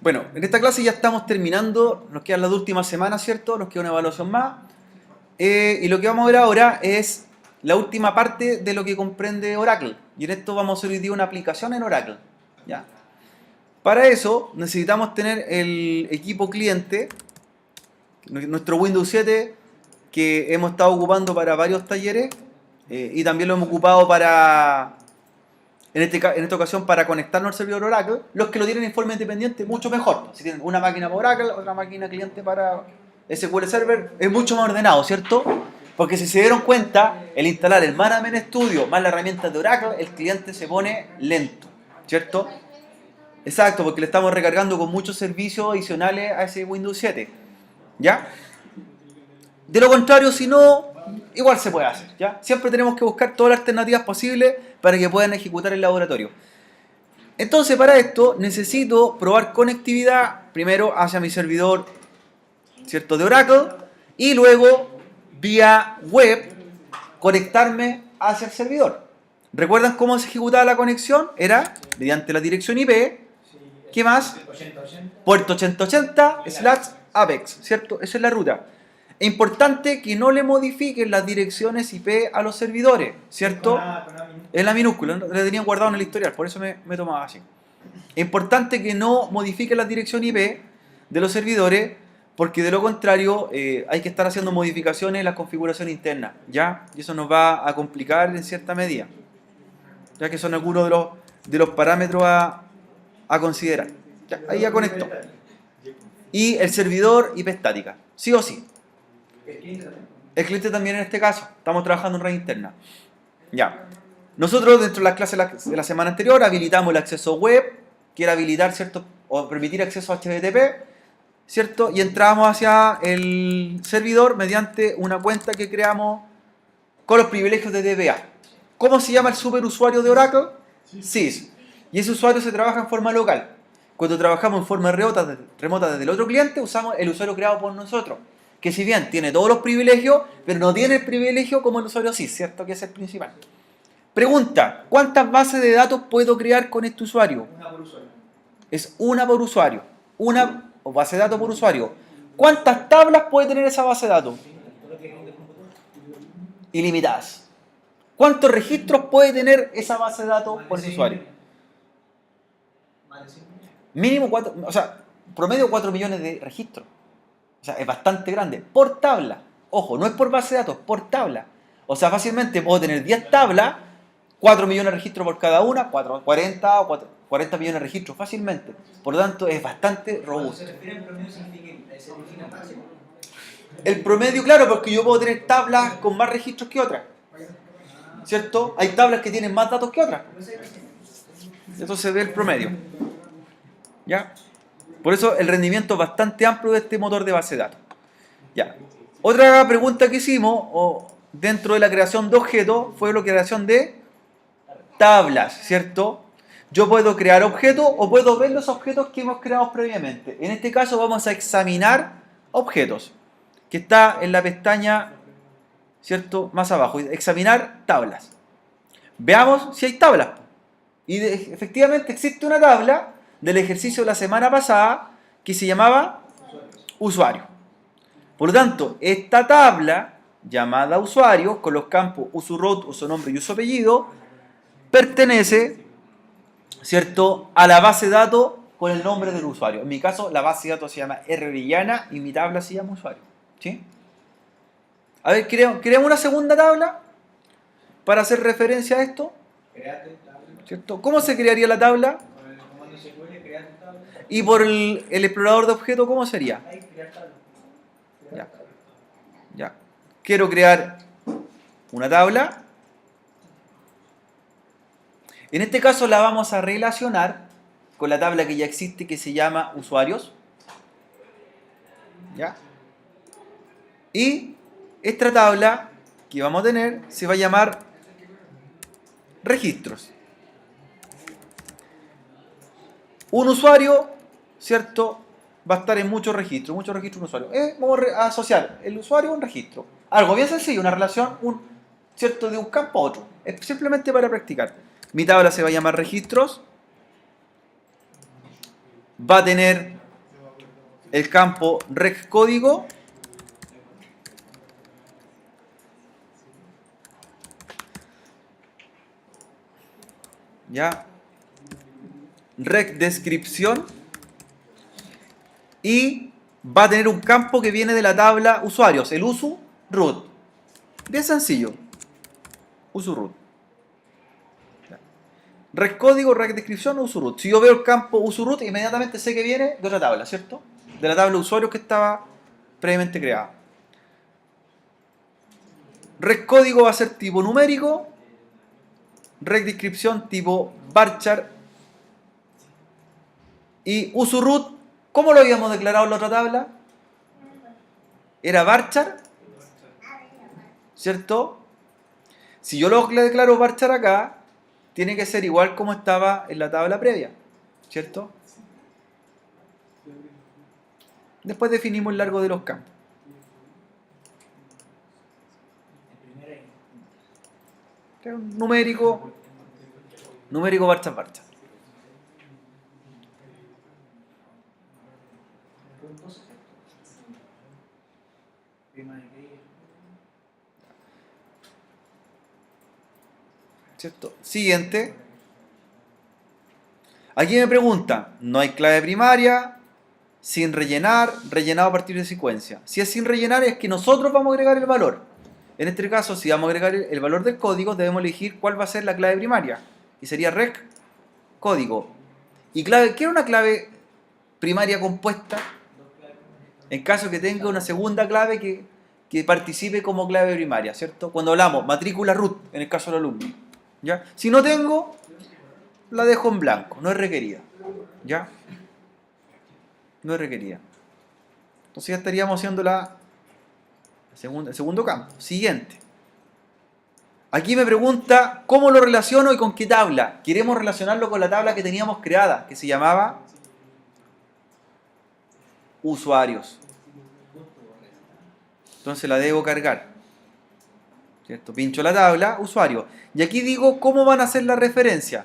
Bueno, en esta clase ya estamos terminando, nos quedan las últimas semanas, ¿cierto? Nos queda una evaluación más. Y lo que vamos a ver ahora es la última parte de lo que comprende Oracle. Y en esto vamos a hacer hoy día una aplicación en Oracle. ¿Ya? Para eso necesitamos tener el equipo cliente, nuestro Windows 7, que hemos estado ocupando para varios talleres, y también lo hemos ocupado para, en esta ocasión, para conectarnos al servidor Oracle. Los que lo tienen en forma independiente, mucho mejor. Si tienen una máquina para Oracle, otra máquina cliente para SQL Server, es mucho más ordenado, ¿cierto? Porque si se dieron cuenta, el instalar el Management Studio más la herramienta de Oracle, el cliente se pone lento, ¿cierto? Exacto, porque le estamos recargando con muchos servicios adicionales a ese Windows 7, ¿ya? De lo contrario, si no, igual se puede hacer, ¿ya? Siempre tenemos que buscar todas las alternativas posibles para que puedan ejecutar el laboratorio. Entonces, para esto, necesito probar conectividad primero hacia mi servidor, ¿cierto?, de Oracle, y luego, vía web, conectarme hacia el servidor. ¿Recuerdan cómo se ejecutaba la conexión? Era mediante la dirección IP. ¿Qué más? Puerto 8080/Apex, ¿cierto? Esa es la ruta. Es importante que no le modifiquen las direcciones IP a los servidores, ¿cierto? Es la minúscula, la tenían guardado en el historial, por eso me tomaba así. Es importante que no modifiquen la dirección IP de los servidores, porque de lo contrario hay que estar haciendo modificaciones en la configuración interna, ¿ya? Y eso nos va a complicar en cierta medida, ya que son algunos de los parámetros a considerar. Ya, ahí ya conectó. Y el servidor IP estática, sí o sí. El cliente también en este caso. Estamos trabajando en red interna. Ya. Nosotros dentro de las clases de la semana anterior habilitamos el acceso web, que era habilitar, ¿cierto?, o permitir acceso a HTTP, ¿cierto? Y entramos hacia el servidor mediante una cuenta que creamos con los privilegios de DBA. ¿Cómo se llama el superusuario de Oracle? SYS. Y ese usuario se trabaja en forma local. Cuando trabajamos en forma remota desde el otro cliente, usamos el usuario creado por nosotros, que si bien tiene todos los privilegios, pero no tiene el privilegio como el usuario SYS, ¿cierto?, que es el principal. Pregunta, ¿cuántas bases de datos puedo crear con este usuario? Una por usuario. Es una por usuario. Una base de datos por usuario. ¿Cuántas tablas puede tener esa base de datos? Ilimitadas. ¿Cuántos registros puede tener esa base de datos por ese usuario? Mínimo 4, o sea, promedio 4 millones de registros. O sea, es bastante grande. Por tabla. Ojo, no es por base de datos, por tabla. O sea, fácilmente puedo tener 10 tablas, 4 millones de registros por cada una, 40 o 40 millones de registros fácilmente. Por lo tanto, es bastante robusto. ¿Se refiere al promedio significa máximo? El promedio, claro, porque yo puedo tener tablas con más registros que otras, ¿cierto? Hay tablas que tienen más datos que otras. Eso se ve el promedio, ¿ya? Por eso el rendimiento es bastante amplio de este motor de base de datos. Ya. Otra pregunta que hicimos dentro de la creación de objetos fue la creación de tablas, ¿cierto? Yo puedo crear objetos o puedo ver los objetos que hemos creado previamente. En este caso vamos a examinar objetos, que está en la pestaña, ¿cierto?, más abajo. Examinar tablas. Veamos si hay tablas. Y efectivamente existe una tabla del ejercicio de la semana pasada que se llamaba usuario. Por lo tanto, esta tabla llamada usuario, con los campos usuroot, usunombre y usuapellido, pertenece, ¿cierto?, a la base de datos con el nombre del usuario. En mi caso, la base de datos se llama Orellana y mi tabla se llama usuario. ¿Sí? A ver, creamos una segunda tabla para hacer referencia a esto. ¿Cierto? ¿Cómo se crearía la tabla? Con el comando SQL, crear tabla. Y por el explorador de objetos, ¿cómo sería? Ahí, crear tabla. Ya. Ya. Quiero crear una tabla. En este caso la vamos a relacionar con la tabla que ya existe, que se llama usuarios. ¿Ya? Y esta tabla que vamos a tener se va a llamar registros. Un usuario, ¿cierto?, va a estar en muchos registros de un usuario. Vamos a asociar el usuario a un registro. Algo bien sencillo, una relación, ¿cierto?, de un campo a otro. Es simplemente para practicar. Mi tabla se va a llamar registros. Va a tener el campo rec código ya rec descripción y va a tener un campo que viene de la tabla usuarios, el usu root. Bien sencillo. Usu root. Rec código, rec descripción, usu root. Si yo veo el campo usu root, inmediatamente sé que viene de otra tabla, ¿cierto? De la tabla de usuarios que estaba previamente creada. Rec código va a ser tipo numérico. Rec descripción tipo varchar. Y usu root, ¿cómo lo habíamos declarado en la otra tabla? Era varchar, ¿cierto? Si yo lo declaro varchar acá, tiene que ser igual como estaba en la tabla previa, ¿cierto? Después definimos el largo de los campos. Numérico, numérico varchar, varchar. ¿Cierto? Siguiente. Aquí me pregunta, no hay clave primaria, sin rellenar, rellenado a partir de secuencia. Si es sin rellenar es que nosotros vamos a agregar el valor. En este caso, si vamos a agregar el valor del código, debemos elegir cuál va a ser la clave primaria. Y sería rec código. ¿Y clave? ¿Qué es una clave primaria compuesta? En caso que tenga una segunda clave que participe como clave primaria, ¿cierto? Cuando hablamos matrícula root, en el caso del alumno. ¿Ya? Si no tengo, la dejo en blanco, no es requerida. ¿Ya? No es requerida. Entonces ya estaríamos haciendo el segundo campo. Siguiente. Aquí me pregunta cómo lo relaciono y con qué tabla. Queremos relacionarlo con la tabla que teníamos creada, que se llamaba usuarios. Entonces la debo cargar. ¿Cierto? Pincho la tabla, usuario. Y aquí digo cómo van a hacer la referencia.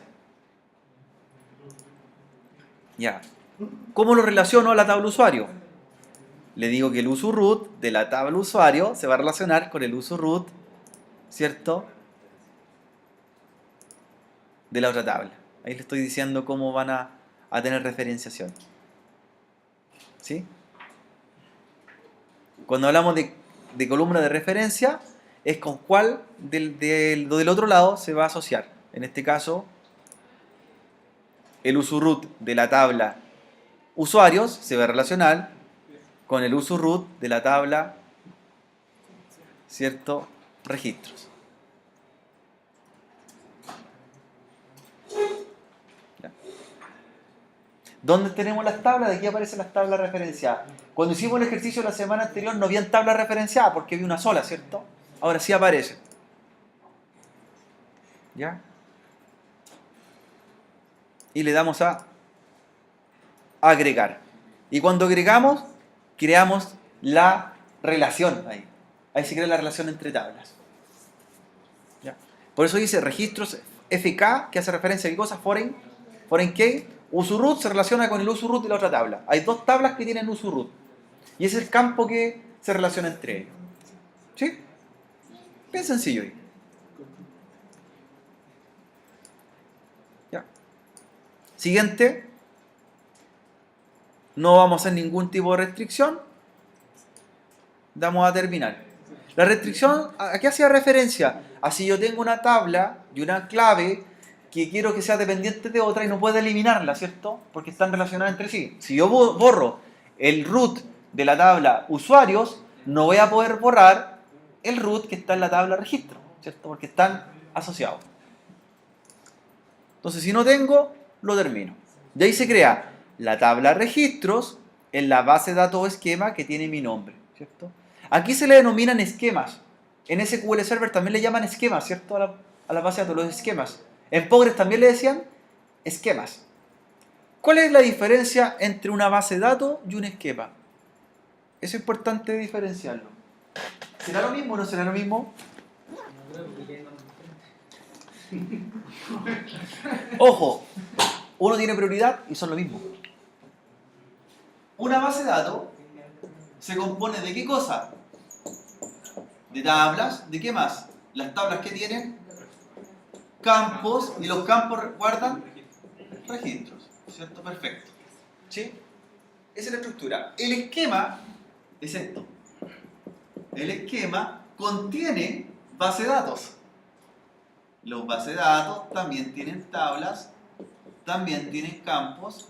Ya. ¿Cómo lo relaciono a la tabla usuario? Le digo que el usu root de la tabla usuario se va a relacionar con el usu root, ¿cierto? De la otra tabla. Ahí le estoy diciendo cómo van a tener referenciación. ¿Sí? Cuando hablamos de columna de referencia, es con cuál del otro lado se va a asociar. En este caso, el usu root de la tabla usuarios se va a relacionar con el usu root de la tabla, ¿cierto? Registros. ¿Ya? ¿Dónde tenemos las tablas? De aquí aparecen las tablas referenciadas. Cuando hicimos el ejercicio la semana anterior no habían tablas referenciadas porque había una sola, ¿cierto? Ahora sí aparece. ¿Ya? Y le damos a agregar. Y cuando agregamos, creamos la relación ahí. Ahí se crea la relación entre tablas. ¿Ya? Por eso dice registros FK, que hace referencia a qué cosa, foreign key. Usuroot se relaciona con el usuroot de la otra tabla. Hay dos tablas que tienen usuroot. Y es el campo que se relaciona entre ellos. ¿Sí? Bien sencillo ahí. ¿Ya? Siguiente. No vamos a hacer ningún tipo de restricción. Damos a terminar. La restricción, ¿a qué hacía referencia? A si yo tengo una tabla y una clave que quiero que sea dependiente de otra y no puedo eliminarla, ¿cierto? Porque están relacionadas entre sí. Si yo borro el root de la tabla usuarios, no voy a poder borrar el root que está en la tabla registro, ¿cierto? Porque están asociados. Entonces, si no tengo, lo termino. De ahí se crea la tabla registros en la base de datos o esquema que tiene mi nombre, ¿cierto? Aquí se le denominan esquemas. En SQL Server también le llaman esquemas, ¿cierto? A la base de datos, los esquemas. En Postgres también le decían esquemas. ¿Cuál es la diferencia entre una base de datos y un esquema? Es importante diferenciarlo. ¿Será lo mismo o no será lo mismo? Ojo, uno tiene prioridad y son lo mismo. Una base de datos se compone de qué cosa? De tablas, ¿de qué más? Las tablas que tienen campos y los campos guardan registros, ¿cierto? Perfecto. ¿Sí? Esa es la estructura. El esquema es esto. El esquema contiene base de datos. Los bases de datos también tienen tablas, también tienen campos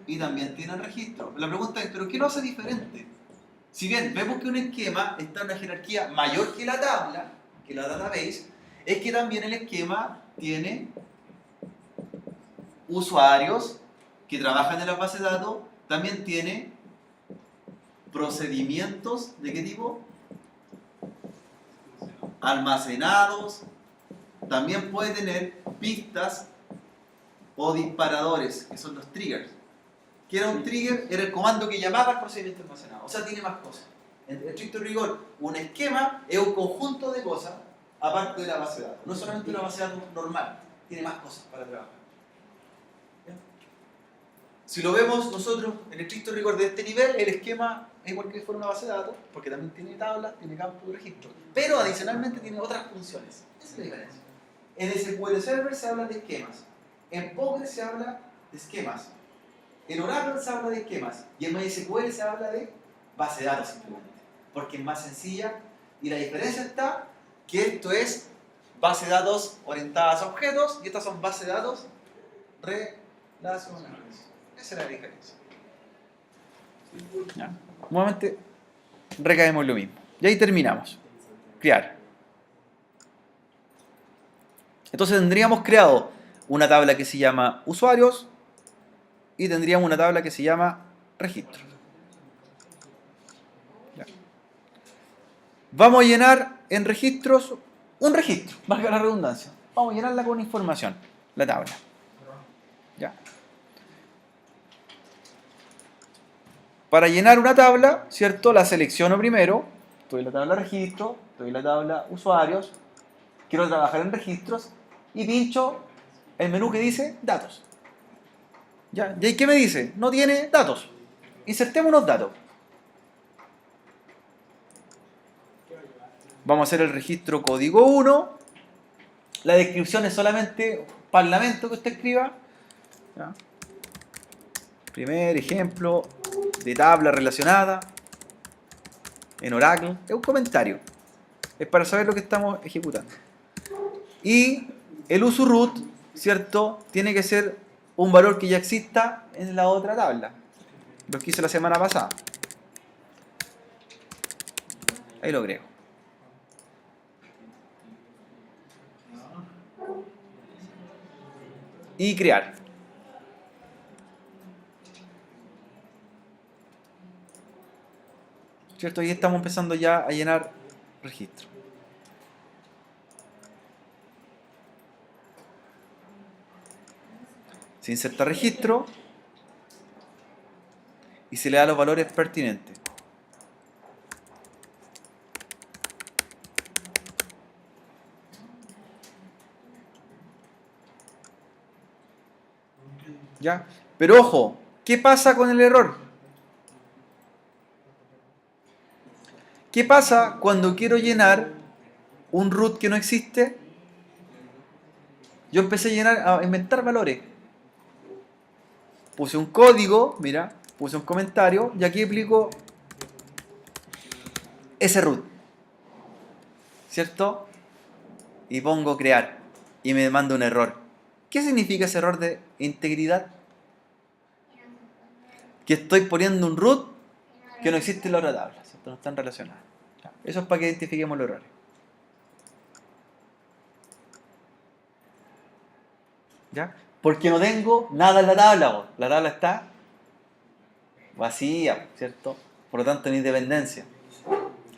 y también tienen registros. La pregunta es, ¿pero qué lo hace diferente? Si bien vemos que un esquema está en una jerarquía mayor que la tabla, que la database, es que también el esquema tiene usuarios que trabajan en las bases de datos, también tiene procedimientos ¿de qué tipo? Almacenados, también puede tener pistas o disparadores, que son los triggers. ¿Qué era un trigger? Era el comando que llamaba al procedimiento almacenado. O sea, tiene más cosas. En estricto rigor, un esquema es un conjunto de cosas aparte de la base de datos. No es solamente una base de datos normal, tiene más cosas para trabajar. ¿Ya? Si lo vemos nosotros en estricto rigor de este nivel, el esquema es igual que si fuera una base de datos, porque también tiene tablas, tiene campos de registro. Pero adicionalmente tiene otras funciones. Esa es la diferencia. En SQL Server se habla de esquemas. En Postgres se habla de esquemas. En Oracle se habla de esquemas. Y en MySQL se habla de base de datos simplemente. Porque es más sencilla. Y la diferencia está que esto es base de datos orientadas a objetos y estas son bases de datos relacionales. Esa es la diferencia. Ya. Nuevamente recaemos lo mismo. Y ahí terminamos. Crear. Entonces tendríamos creado una tabla que se llama usuarios y tendríamos una tabla que se llama registros. Ya. Vamos a llenar en registros un registro, valga la redundancia. Vamos a llenarla con información, la tabla. Ya. Para llenar una tabla, ¿cierto? La selecciono primero, estoy en la tabla registro, estoy en la tabla usuarios, quiero trabajar en registros y pincho el menú que dice datos. ¿Ya? ¿Y ahí qué me dice? No tiene datos. Insertemos unos datos. Vamos a hacer el registro código 1. La descripción es solamente parlamento que usted escriba. ¿Ya? Primer ejemplo de tabla relacionada en Oracle. Es un comentario. Es para saber lo que estamos ejecutando. Y el usuroot, ¿cierto? Tiene que ser un valor que ya exista en la otra tabla. Lo que hice la semana pasada. Ahí lo agrego. Y crear. ¿Cierto? Y estamos empezando ya a llenar registro. Se inserta registro y se le da los valores pertinentes. ¿Ya? Pero ojo, ¿qué pasa con el error? ¿Qué pasa cuando quiero llenar un root que no existe? Yo empecé a llenar, a inventar valores. Puse un código, mira, puse un comentario y aquí aplico ese root. ¿Cierto? Y pongo crear y me manda un error. ¿Qué significa ese error de integridad? Que estoy poniendo un root que no existe en la otra tabla, ¿cierto? No están relacionadas. Eso es para que identifiquemos los errores. ¿Ya? Porque no tengo nada en la tabla. La tabla está vacía, ¿cierto? Por lo tanto, no hay dependencia.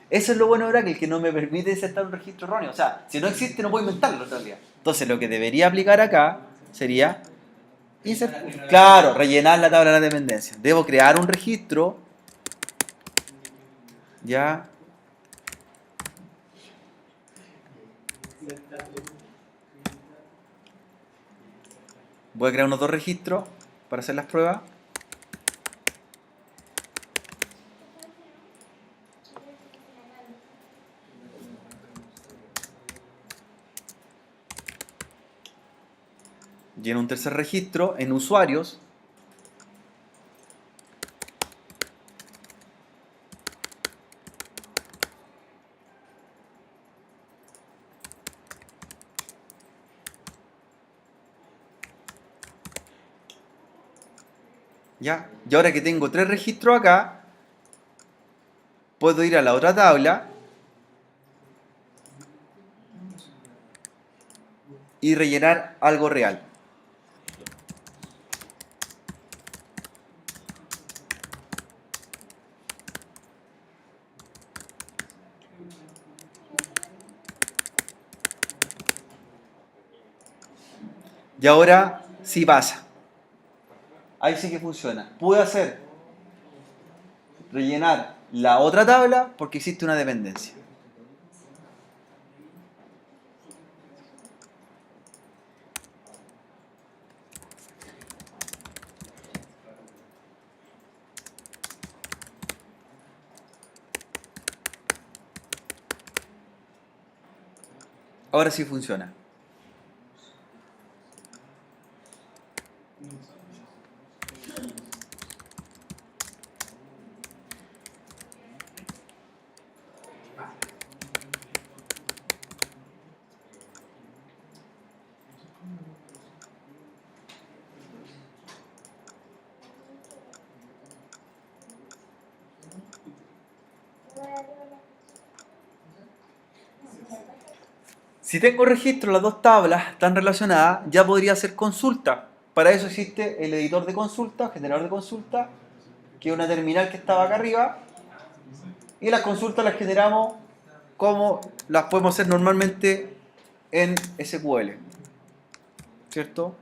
Eso es lo bueno de Oracle, que no me permite insertar un registro erróneo. O sea, si no existe, no puedo inventarlo en realidad. Entonces, lo que debería aplicar acá sería claro, rellenar la tabla de la dependencia. Debo crear un registro. Ya. Voy a crear unos dos registros para hacer las pruebas. Y en un tercer registro, en usuarios, ¿ya? Y ahora que tengo 3 registros acá, puedo ir a la otra tabla y rellenar algo real. Y ahora sí pasa. Ahí sí que funciona. Pude hacer rellenar la otra tabla porque existe una dependencia. Ahora sí funciona. Si tengo registro, las dos tablas están relacionadas, ya podría hacer consulta. Para eso existe el editor de consulta, generador de consulta, que es una terminal que estaba acá arriba. Y las consultas las generamos como las podemos hacer normalmente en SQL. ¿Cierto?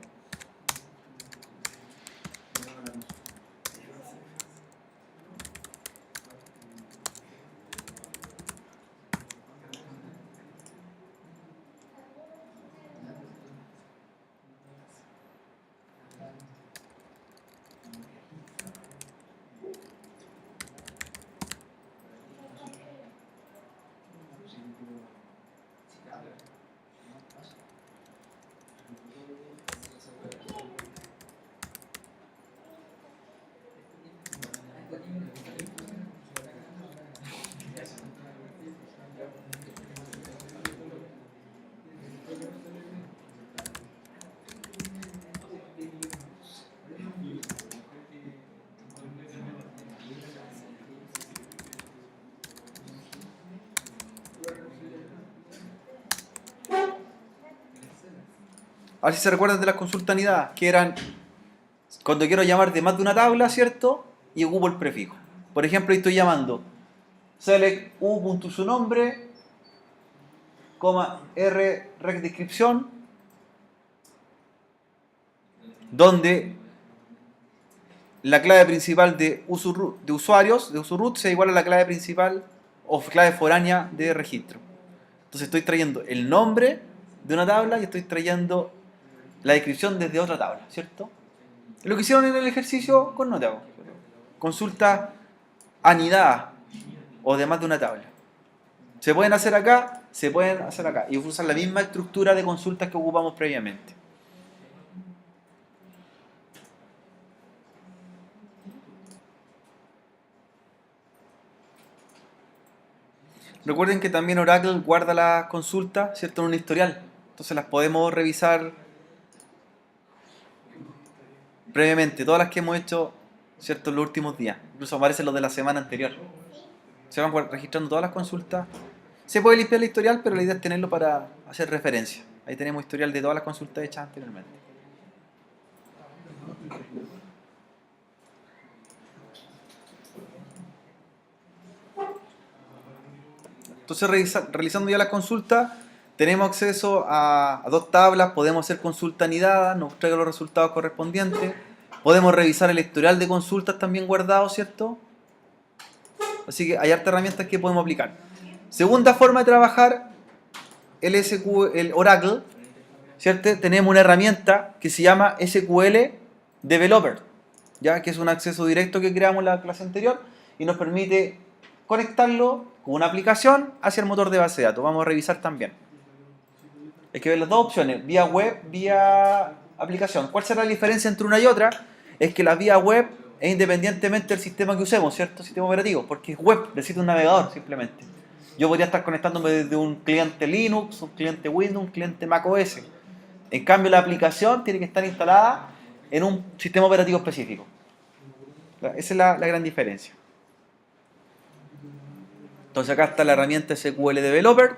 A ver si se recuerdan de las consultas anidadas, que eran cuando quiero llamar de más de una tabla, ¿cierto? Y ocupo el prefijo. Por ejemplo, ahí estoy llamando select u.su nombre, r rec descripción, donde la clave principal de usuarios, de usuroot, sea igual a la clave principal o clave foránea de registro. Entonces estoy trayendo el nombre de una tabla y estoy trayendo la descripción desde otra tabla, ¿cierto? Lo que hicieron en el ejercicio con Notable. Consulta anidada o de más de una tabla. Se pueden hacer acá, se pueden hacer acá. Y usan la misma estructura de consultas que ocupamos previamente. Recuerden que también Oracle guarda las consultas, ¿cierto?, en un historial. Entonces las podemos revisar previamente, todas las que hemos hecho, ¿cierto?, en los últimos días. Incluso aparecen los de la semana anterior. Se van registrando todas las consultas. Se puede limpiar el historial, pero la idea es tenerlo para hacer referencia. Ahí tenemos historial de todas las consultas hechas anteriormente. Entonces, realizando ya las consultas, tenemos acceso a dos tablas, podemos hacer consulta anidada, nos traiga los resultados correspondientes, podemos revisar el historial de consultas también guardado, ¿cierto? Así que hay hartas herramientas que podemos aplicar. Segunda forma de trabajar el Oracle, ¿cierto? Tenemos una herramienta que se llama SQL Developer, ¿ya? Que es un acceso directo que creamos en la clase anterior y nos permite conectarlo con una aplicación hacia el motor de base de datos. Vamos a revisar también. Hay que ver las dos opciones, vía web, vía aplicación. ¿Cuál será la diferencia entre una y otra? Es que la vía web es independientemente del sistema que usemos, ¿cierto? Sistema operativo, porque es web, necesita un navegador simplemente. Yo podría estar conectándome desde un cliente Linux, un cliente Windows, un cliente Mac OS. En cambio, la aplicación tiene que estar instalada en un sistema operativo específico. Esa es la gran diferencia. Entonces acá está la herramienta SQL Developer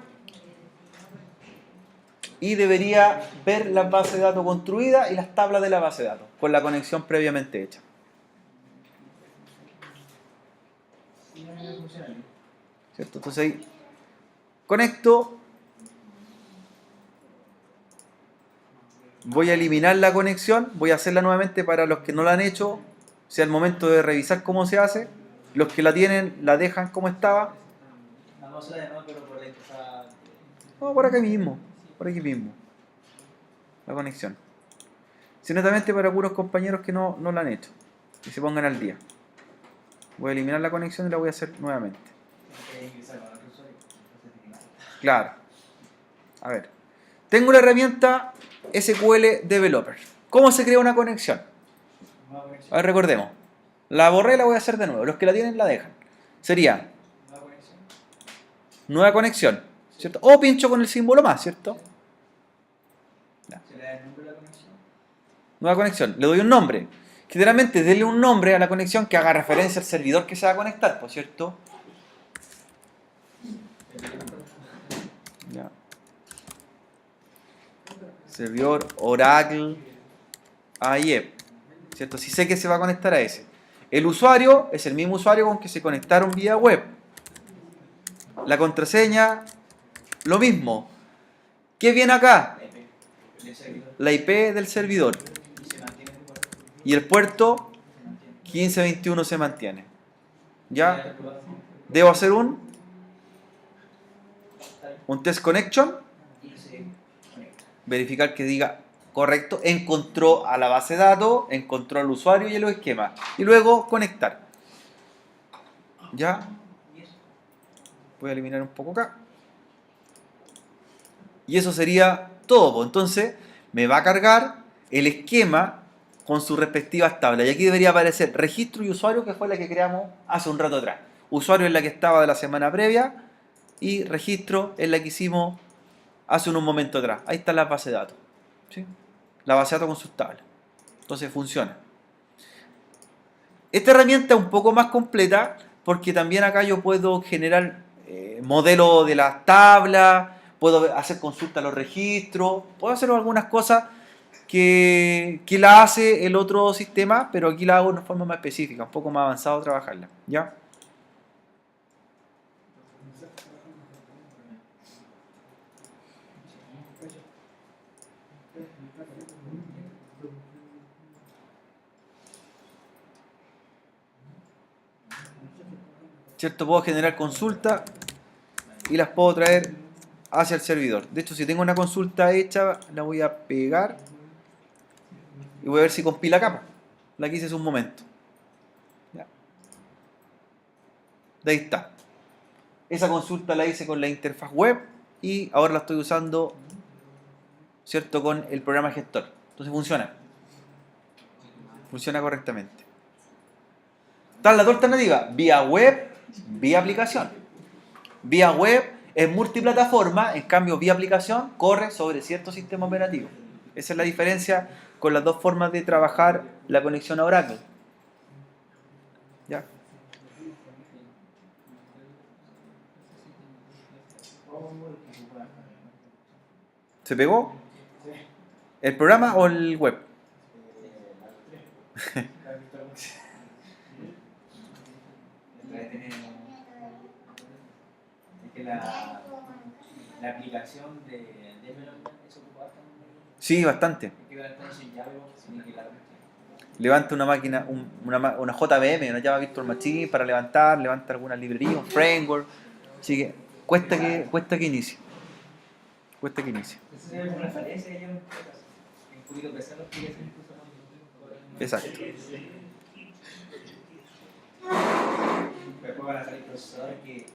y debería ver la base de datos construida y las tablas de la base de datos con la conexión previamente hecha. ¿Cierto? Entonces ahí conecto, voy a eliminar la conexión, voy a hacerla nuevamente para los que no la han hecho, sea el momento de revisar cómo se hace. Los que la tienen la dejan como estaba. Vamos a de nuevo, pero por la interfaz. No, por aquí mismo, la conexión. Netamente para algunos compañeros que no la han hecho y se pongan al día. Voy a eliminar la conexión y la voy a hacer nuevamente. Claro. A ver. Tengo la herramienta SQL Developer. ¿Cómo se crea una conexión? A ver, recordemos. La borré y la voy a hacer de nuevo. Los que la tienen la dejan. Sería nueva conexión, ¿cierto? O pincho con el símbolo más, ¿cierto? ¿Se le da el nombre a la conexión? Nueva conexión. Le doy un nombre. Generalmente, denle un nombre a la conexión que haga referencia al servidor que se va a conectar, ¿por cierto? Ya. Servidor Oracle AIEP, ¿cierto? Si sé que se va a conectar a ese. El usuario es el mismo usuario con que se conectaron vía web. La contraseña, lo mismo. ¿Qué viene acá? La IP del servidor. Y el puerto 1521 se mantiene. ¿Ya? Debo hacer un test connection. Verificar que diga correcto. Encontró a la base de datos, encontró al usuario y los esquemas. Y luego conectar. ¿Ya? Voy a eliminar un poco acá. Y eso sería todo. Entonces me va a cargar el esquema con sus respectivas tablas. Y aquí debería aparecer registro y usuario, que fue la que creamos hace un rato atrás. Usuario es la que estaba de la semana previa y registro es la que hicimos hace un momento atrás. Ahí está la base de datos. ¿Sí? La base de datos con sus tablas. Entonces funciona. Esta herramienta es un poco más completa porque también acá yo puedo generar modelo de las tablas, puedo hacer consulta a los registros, puedo hacer algunas cosas que la hace el otro sistema, pero aquí la hago de una forma más específica, un poco más avanzado trabajarla. ¿Ya? ¿Cierto? Puedo generar consultas y las puedo traer hacia el servidor. De hecho, si tengo una consulta hecha, la voy a pegar y voy a ver si compila acá. La que hice hace un momento. ¿Ya? De ahí está. Esa consulta la hice con la interfaz web y ahora la estoy usando, ¿cierto?, con el programa gestor. Entonces funciona. Funciona correctamente. Está la dos alternativas: vía web, vía aplicación. Vía web es multiplataforma, en cambio vía aplicación corre sobre cierto sistema operativo. Esa es la diferencia con las dos formas de trabajar la conexión a Oracle. ¿Ya? ¿Se pegó? ¿El programa o el web? Es que la aplicación de Development es ocupada también. Sí, bastante. Es que la están sin llave, sin que la Levanta una máquina, una JVM, una Java Virtual Machine para levantar, levanta alguna librería, un framework. Así que cuesta que inicie. Cuesta que inicie. Esa es una falencia que yo en Curito PC lo expliqué incluso. Exacto. Después van a salir procesadores que